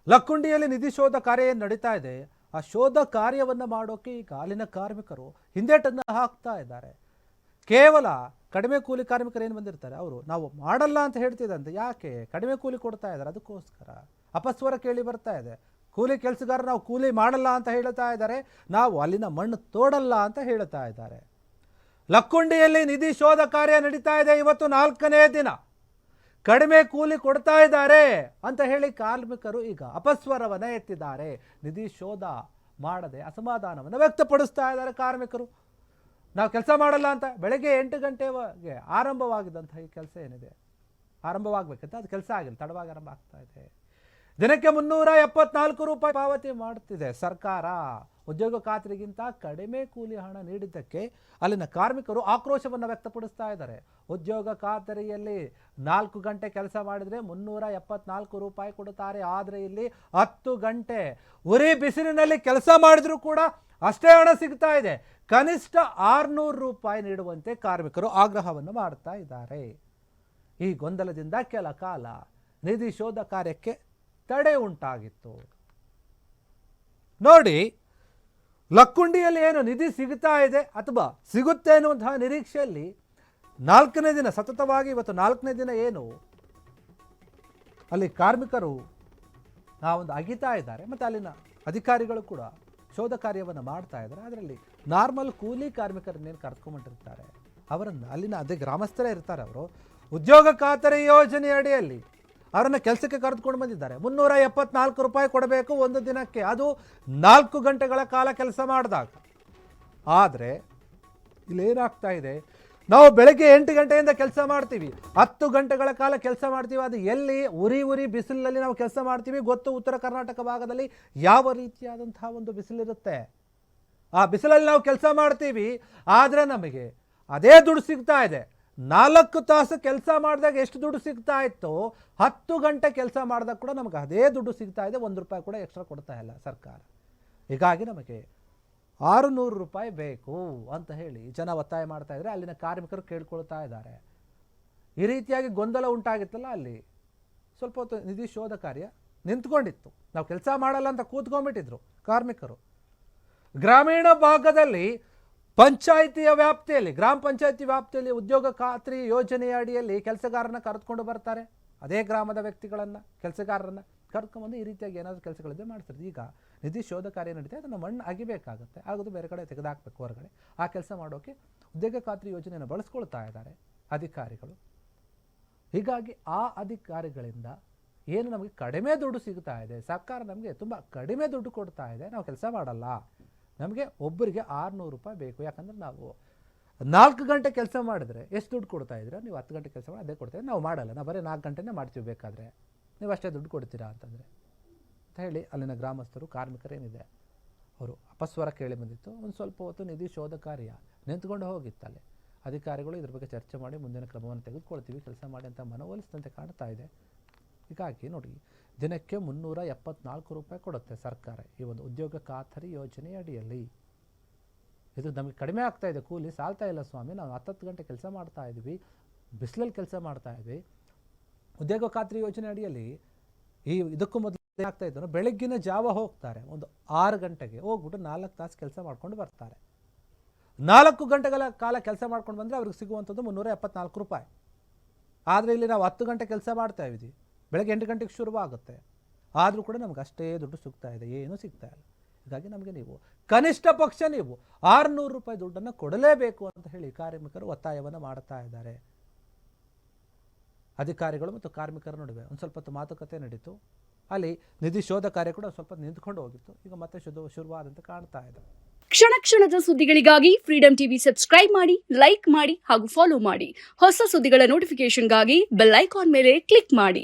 ಲಕ್ಕುಂಡಿಯಲ್ಲಿ ನಿಧಿ ಶೋಧ ಕಾರ್ಯ ಏನು ನಡೀತಾ ಇದೆ, ಆ ಶೋಧ ಕಾರ್ಯವನ್ನು ಮಾಡೋಕೆ ಈಗ ಅಲ್ಲಿನ ಕಾರ್ಮಿಕರು ಹಿಂದೇಟನ್ನು ಹಾಕ್ತಾ ಇದ್ದಾರೆ. ಕೇವಲ ಕಡಿಮೆ ಕೂಲಿ ಕಾರ್ಮಿಕರು ಏನು ಬಂದಿರ್ತಾರೆ ಅವರು ನಾವು ಮಾಡಲ್ಲ ಅಂತ ಹೇಳ್ತಿದ್ದಂತೆ. ಯಾಕೆ ಕಡಿಮೆ ಕೂಲಿ ಕೊಡ್ತಾ ಇದ್ದಾರೆ, ಅದಕ್ಕೋಸ್ಕರ ಅಪಸ್ವರ ಕೇಳಿ ಬರ್ತಾ ಇದೆ. ಕೂಲಿ ಕೆಲಸಗಾರ ನಾವು ಕೂಲಿ ಮಾಡಲ್ಲ ಅಂತ ಹೇಳ್ತಾ ಇದ್ದಾರೆ, ನಾವು ಅಲ್ಲಿನ ಮಣ್ಣು ತೋಡಲ್ಲ ಅಂತ ಹೇಳ್ತಾ ಇದ್ದಾರೆ. ಲಕ್ಕುಂಡಿಯಲ್ಲಿ ನಿಧಿ ಶೋಧ ಕಾರ್ಯ ನಡೀತಾ ಇದೆ. ಇವತ್ತು 4ನೇ ದಿನ ಕಡಿಮೆ ಕೂಲಿ ಕೊಡ್ತಾ ಇದ್ದಾರೆ ಅಂತ ಹೇಳಿ ಕಾರ್ಮಿಕರು ಈಗ ಅಪಸ್ವರವನ್ನು ಎತ್ತಿದ್ದಾರೆ. ನಿಧಿ ಶೋಧ ಮಾಡದೆ ಅಸಮಾಧಾನವನ್ನು ವ್ಯಕ್ತಪಡಿಸ್ತಾ ಇದ್ದಾರೆ ಕಾರ್ಮಿಕರು. ನಾವು ಕೆಲಸ ಮಾಡಲ್ಲ ಅಂತ ಬೆಳಗ್ಗೆ 8 ಗಂಟೆಗೆ ಆರಂಭವಾಗಿದ್ದಂಥ ಈ ಕೆಲಸ ಏನಿದೆ, ಆರಂಭವಾಗಬೇಕಂತ ಅದು ಕೆಲಸ ಆಗಿಲ್ಲ, ತಡವಾಗಿ ಆರಂಭ ಆಗ್ತಾ ಇದೆ. ದಿನಕ್ಕೆ 374 ರೂಪಾಯಿ ಪಾವತಿ ಮಾಡುತ್ತಿದೆ ಸರ್ಕಾರ. ಉದ್ಯೋಗ ಖಾತ್ರಿಗಿಂತ ಕಡಿಮೆ ಕೂಲಿ ಹಣ ನೀಡಿದ್ದಕ್ಕೆ ಅಲ್ಲಿನ ಕಾರ್ಮಿಕರು ಆಕ್ರೋಶವನ್ನು ವ್ಯಕ್ತಪಡಿಸ್ತಾ ಇದ್ದಾರೆ. ಉದ್ಯೋಗ ಖಾತರಿಯಲ್ಲಿ 4 ಗಂಟೆ ಕೆಲಸ ಮಾಡಿದರೆ 374 ರೂಪಾಯಿ ಕೊಡುತ್ತಾರೆ. ಆದರೆ ಇಲ್ಲಿ 10 ಗಂಟೆ ಉರಿ ಬಿಸಿಲಿನಲ್ಲಿ ಕೆಲಸ ಮಾಡಿದ್ರೂ ಕೂಡ ಅಷ್ಟೇ ಹಣ ಸಿಗ್ತಾ ಇದೆ. ಕನಿಷ್ಠ 600 ರೂಪಾಯಿ ನೀಡುವಂತೆ ಕಾರ್ಮಿಕರು ಆಗ್ರಹವನ್ನು ಮಾಡ್ತಾ ಇದ್ದಾರೆ. ಈ ಗೊಂದಲದಿಂದ ಕೆಲ ಕಾಲ ನಿಧಿ ಶೋಧ ಕಾರ್ಯಕ್ಕೆ ತಡೆ ಉಂಟಾಗಿತ್ತು. ನೋಡಿ, ಲಕ್ಕುಂಡಿಯಲ್ಲಿ ಏನು ನಿಧಿ ಸಿಗುತ್ತಾ ಇದೆ ಅಥವಾ ಸಿಗುತ್ತೆ ಅನ್ನುವಂತಹ ನಿರೀಕ್ಷೆಯಲ್ಲಿ 4ನೇ ದಿನ ಸತತವಾಗಿ ಇವತ್ತು 4ನೇ ದಿನ ಏನು ಅಲ್ಲಿ ಕಾರ್ಮಿಕರು ಒಂದು ಅಗಿತಾ ಇದ್ದಾರೆ ಮತ್ತು ಅಲ್ಲಿನ ಅಧಿಕಾರಿಗಳು ಕೂಡ ಶೋಧ ಕಾರ್ಯವನ್ನು ಮಾಡ್ತಾ ಇದ್ದಾರೆ. ಅದರಲ್ಲಿ ನಾರ್ಮಲ್ ಕೂಲಿ ಕಾರ್ಮಿಕರನ್ನೇನು ಕರ್ಕೊಂಡ್ಬಿಟ್ಟಿರ್ತಾರೆ ಅವರನ್ನು ಅಲ್ಲಿನ ಅದೇ ಗ್ರಾಮಸ್ಥರೇ ಇರ್ತಾರೆ. ಅವರು ಉದ್ಯೋಗ ಖಾತರಿ ಯೋಜನೆ ಅಡಿಯಲ್ಲಿ ಅವರನ್ನು ಕೆಲಸಕ್ಕೆ ಕರೆದುಕೊಂಡು ಬಂದಿದ್ದಾರೆ. 374 ರೂಪಾಯಿ ಕೊಡಬೇಕು ಒಂದು ದಿನಕ್ಕೆ, ಅದು 4 ಗಂಟೆಗಳ ಕಾಲ ಕೆಲಸ ಮಾಡಿದಾಗ. ಆದರೆ ಇಲ್ಲೇನಾಗ್ತಾ ಇದೆ, ನಾವು ಬೆಳಗ್ಗೆ 8 ಗಂಟೆಯಿಂದ ಕೆಲಸ ಮಾಡ್ತೀವಿ, 10 ಗಂಟೆಗಳ ಕಾಲ ಕೆಲಸ ಮಾಡ್ತೀವಿ. ಅದು ಎಲ್ಲಿ ಉರಿ ಬಿಸಿಲಿನಲ್ಲಿ ನಾವು ಕೆಲಸ ಮಾಡ್ತೀವಿ ಗೊತ್ತು. ಉತ್ತರ ಕರ್ನಾಟಕ ಭಾಗದಲ್ಲಿ ಯಾವ ರೀತಿಯಾದಂತಹ ಒಂದು ಬಿಸಿಲಿರುತ್ತೆ, ಆ ಬಿಸಿಲಲ್ಲಿ ನಾವು ಕೆಲಸ ಮಾಡ್ತೀವಿ. ಆದರೆ ನಮಗೆ ಅದೇ ದುಡ್ಡು ಸಿಗ್ತಾ ಇದೆ. 4 ತಾಸು ಕೆಲಸ ಮಾಡಿದಾಗ ಎಷ್ಟು ದುಡ್ಡು ಸಿಗ್ತಾ ಇತ್ತು, 10 ಗಂಟೆ ಕೆಲಸ ಮಾಡಿದಾಗ ಕೂಡ ನಮಗೆ ಅದೇ ದುಡ್ಡು ಸಿಗ್ತಾ ಇದೆ. 1 ರೂಪಾಯಿ ಕೂಡ ಎಕ್ಸ್ಟ್ರಾ ಕೊಡ್ತಾ ಇಲ್ಲ ಸರ್ಕಾರ. ಹೀಗಾಗಿ ನಮಗೆ 600 ರೂಪಾಯಿ ಬೇಕು ಅಂತ ಹೇಳಿ ಜನ ಒತ್ತಾಯ ಮಾಡ್ತಾ ಇದ್ದಾರೆ. ಅಲ್ಲಿನ ಕಾರ್ಮಿಕರು ಕೇಳ್ಕೊಳ್ತಾ ಇದ್ದಾರೆ. ಈ ರೀತಿಯಾಗಿ ಗೊಂದಲ ಉಂಟಾಗಿತ್ತಲ್ಲ, ಅಲ್ಲಿ ಸ್ವಲ್ಪ ಹೊತ್ತು ನಿಧಿ ಶೋಧ ಕಾರ್ಯ ನಿಂತ್ಕೊಂಡಿತ್ತು. ನಾವು ಕೆಲಸ ಮಾಡಲ್ಲ ಅಂತ ಕೂತ್ಕೊಂಡ್ಬಿಟ್ಟಿದ್ರು ಕಾರ್ಮಿಕರು. ಗ್ರಾಮೀಣ ಭಾಗದಲ್ಲಿ ಪಂಚಾಯಿತಿಯ ವ್ಯಾಪ್ತಿಯಲ್ಲಿ, ಗ್ರಾಮ ಪಂಚಾಯಿತಿ ವ್ಯಾಪ್ತಿಯಲ್ಲಿ ಉದ್ಯೋಗ ಖಾತ್ರಿ ಯೋಜನೆಯ ಅಡಿಯಲ್ಲಿ ಕೆಲಸಗಾರನ ಕರೆದುಕೊಂಡು ಬರ್ತಾರೆ. ಅದೇ ಗ್ರಾಮದ ವ್ಯಕ್ತಿಗಳನ್ನು, ಕೆಲಸಗಾರರನ್ನು ಕರ್ಕೊಂಡ್ಬಂದು ಈ ರೀತಿಯಾಗಿ ಏನಾದರೂ ಕೆಲಸಗಳಿದೆ ಮಾಡ್ತಾರೆ. ಈಗ ನಿಧಿ ಶೋಧ ಕಾರ್ಯ ನಡೀತಾ ಅದನ್ನು ಮಣ್ಣು ಅಗಿಬೇಕಾಗುತ್ತೆ, ಆಗೋದು ಬೇರೆ ಕಡೆ ತೆಗೆದುಹಾಕಬೇಕು ಹೊರಗಡೆ. ಆ ಕೆಲಸ ಮಾಡೋಕ್ಕೆ ಉದ್ಯೋಗ ಖಾತ್ರಿ ಯೋಜನೆಯನ್ನು ಬಳಸ್ಕೊಳ್ತಾ ಇದ್ದಾರೆ ಅಧಿಕಾರಿಗಳು. ಹೀಗಾಗಿ ಆ ಅಧಿಕಾರಿಗಳಿಂದ ಏನು ನಮಗೆ ಕಡಿಮೆ ದುಡ್ಡು ಸಿಗ್ತಾ ಇದೆ, ಸರ್ಕಾರ ನಮಗೆ ತುಂಬ ಕಡಿಮೆ ದುಡ್ಡು ಕೊಡ್ತಾ ಇದೆ, ನಾವು ಕೆಲಸ ಮಾಡಲ್ಲ, ನಮಗೆ ಒಬ್ಬರಿಗೆ 600 ರೂಪಾಯಿ ಬೇಕು. ಯಾಕಂದರೆ ನಾವು 4 ಗಂಟೆ ಕೆಲಸ ಮಾಡಿದ್ರೆ ಎಷ್ಟು ದುಡ್ಡು ಕೊಡ್ತಾ ಇದ್ದೀರಾ, ನೀವು 10 ಗಂಟೆ ಕೆಲಸ ಮಾಡಿ ಅದೇ ಕೊಡ್ತೀವಿ, ನಾವು ಮಾಡಲ್ಲ, ನಾವು ಬರೀ 4 ಗಂಟೆನೇ ಮಾಡ್ತೀವಿ, ಬೇಕಾದರೆ ನೀವು ಅಷ್ಟೇ ದುಡ್ಡು ಕೊಡ್ತೀರಾ ಅಂತಂದರೆ ಅಂತ ಹೇಳಿ ಅಲ್ಲಿನ ಗ್ರಾಮಸ್ಥರು, ಕಾರ್ಮಿಕರೇನಿದೆ ಅವರು ಅಪಸ್ವರ ಕೇಳಿ ಬಂದಿತ್ತು. ಒಂದು ಸ್ವಲ್ಪ ಹೊತ್ತು ನಿಧಿ ಶೋಧ ಕಾರ್ಯ ನಿಂತ್ಕೊಂಡು ಹೋಗಿತ್ತಲ್ಲಿ. ಅಧಿಕಾರಿಗಳು ಇದ್ರ ಬಗ್ಗೆ ಚರ್ಚೆ ಮಾಡಿ ಮುಂದಿನ ಕ್ರಮವನ್ನು ತೆಗೆದುಕೊಳ್ತೀವಿ, ಕೆಲಸ ಮಾಡಿ ಅಂತ ಮನವೊಲಿಸಿದಂತೆ ಕಾಣ್ತಾ ಇದೆ. ಹೀಗಾಗಿ ನೋಡಿ, ದಿನಕ್ಕೆ 374 ರೂಪಾಯಿ ಕೊಡುತ್ತೆ ಸರ್ಕಾರ ಈ ಒಂದು ಉದ್ಯೋಗ ಖಾತರಿ ಯೋಜನೆ ಅಡಿಯಲ್ಲಿ. ಇದು ನಮಗೆ ಕಡಿಮೆ ಆಗ್ತಾ ಇದೆ, ಕೂಲಿ ಸಾಲ್ತಾ ಇಲ್ಲ ಸ್ವಾಮಿ, ನಾವು 10 ಗಂಟೆ ಕೆಲಸ ಮಾಡ್ತಾ ಇದ್ವಿ, ಬಿಸಿಲಲ್ಲಿ ಕೆಲಸ ಮಾಡ್ತಾ ಇದ್ವಿ. ಉದ್ಯೋಗ ಖಾತ್ರಿ ಯೋಜನೆ ಅಡಿಯಲ್ಲಿ ಇದಕ್ಕೂ ಮೊದಲು ಏನಾಗ್ತಾ ಇದ್ರು, ಬೆಳಗ್ಗಿನ ಜಾವ ಹೋಗ್ತಾರೆ, ಒಂದು 6 ಗಂಟೆಗೆ ಹೋಗ್ಬಿಟ್ಟು 4 ತಾಸು ಕೆಲಸ ಮಾಡ್ಕೊಂಡು ಬರ್ತಾರೆ. 4 ಗಂಟೆಗಳ ಕಾಲ ಕೆಲಸ ಮಾಡ್ಕೊಂಡು ಬಂದರೆ ಅವ್ರಿಗೆ ಸಿಗುವಂಥದ್ದು 374 ರೂಪಾಯಿ. ಆದರೆ ಇಲ್ಲಿ ನಾವು 10 ಗಂಟೆ ಕೆಲಸ ಮಾಡ್ತಾ ಇದ್ದೀವಿ, ಬೆಳಗ್ಗೆ 8 ಗಂಟೆಗೆ ಶುರುವಾಗುತ್ತೆ, ಆದರೂ ಕೂಡ ನಮ್ಗೆ ಅಷ್ಟೇ ದುಡ್ಡು ಸಿಗ್ತಾ ಇದೆ, ಏನೂ ಸಿಗ್ತಾ ಇಲ್ಲ. ಹೀಗಾಗಿ ನಮಗೆ ನೀವು ಕನಿಷ್ಠ ಪಕ್ಷ ನೀವು 600 ರೂಪಾಯಿ ದುಡ್ಡನ್ನು ಕೊಡಲೇಬೇಕು ಅಂತ ಹೇಳಿ ಕಾರ್ಮಿಕರು ಒತ್ತಾಯವನ್ನು ಮಾಡ್ತಾ ಇದ್ದಾರೆ. ಅಧಿಕಾರಿಗಳು ಮತ್ತು ಕಾರ್ಮಿಕರ ನಡುವೆ ಒಂದು ಸ್ವಲ್ಪ ಹೊತ್ತು ಮಾತುಕತೆ ನಡೀತು. ಅಲ್ಲಿ ನಿಧಿ ಶೋಧ ಕಾರ್ಯ ಕೂಡ ಸ್ವಲ್ಪ ನಿಂತ್ಕೊಂಡು ಹೋಗಿತ್ತು. ಈಗ ಮತ್ತೆ ಶುರುವಾದಂತೆ ಕಾಣ್ತಾ ಇದೆ. ಕ್ಷಣ ಕ್ಷಣದ ಸುದ್ದಿಗಳಿಗಾಗಿ ಫ್ರೀಡಂ ಟಿವಿ ಸಬ್ಸ್ಕ್ರೈಬ್ ಮಾಡಿ, ಲೈಕ್ ಮಾಡಿ ಹಾಗೂ ಫಾಲೋ ಮಾಡಿ. ಹೊಸ ಸುದ್ದಿಗಳ ನೋಟಿಫಿಕೇಶನ್ಗಾಗಿ ಬೆಲ್ ಐಕಾನ್ ಮೇಲೆ ಕ್ಲಿಕ್ ಮಾಡಿ.